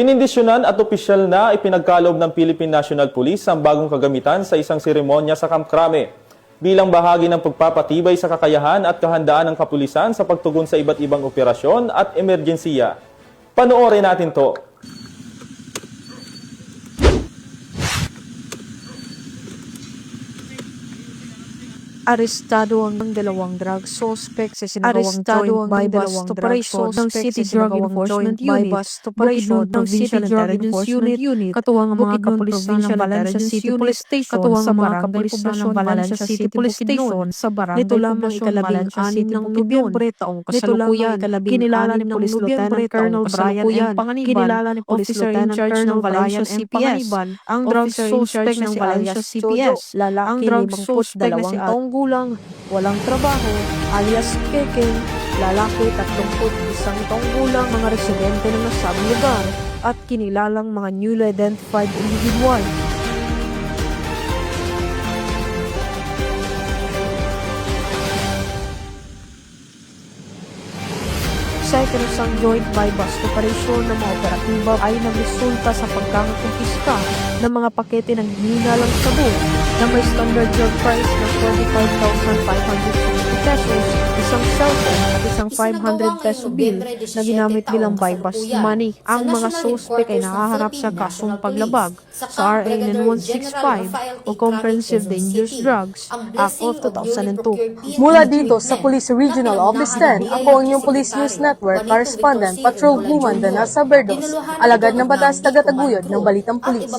Inindisyonan at opisyal na ipinagkaloob ng Philippine National Police ang bagong kagamitan sa isang seremonya sa Camp Crame bilang bahagi ng pagpapatibay sa kakayahan at kahandaan ng kapulisan sa pagtugon sa iba't ibang operasyon at emergensiya. Panoorin natin to. Arestado ang dalawang drug suspect sa sinagawang joint buy-bust operation ng City Drug Enforcement Unit, Bukidnon Provincial Intelligence Unit, katuwang ang mga kapulisan ng Valencia City Police Station sa mga kapulisan ng Valencia City Police Station sa barangay nito lamang ikalabing-anim ng Nobyembre taong kasalukuyan. Kinilala ni Police Lieutenant Colonel Brian M. Panganiban, Officer in Charge ng Valencia CPS, ang drug suspect ng Valencia CPS, ang drug suspect na si gulang, walang trabaho, alias Kekeng, lalaki 31 taong gulang, mga residente ng nasabing lugar at kinilalang mga newly identified individual. Sa ikinasang joint buy-bust operation ng mga operatiba ay nagresulta sa pagkakakumpiska ng mga pakete ng hinalang sabu na may standard drug price na 45,550 pesos, isang cellphone at isang 500 peso bill na ginamit bilang buy-bust money. Ang mga suspect ay nakaharap sa kasong paglabag sa RA 9165 o Comprehensive Dangerous Drugs Act of 2002. Mula dito sa Police Regional Office 10, ako ang inyong Police News Network Correspondent Patrol Woman Danasa Berdos, alagad ng batas taga-taguyod ng Balitang Pulis.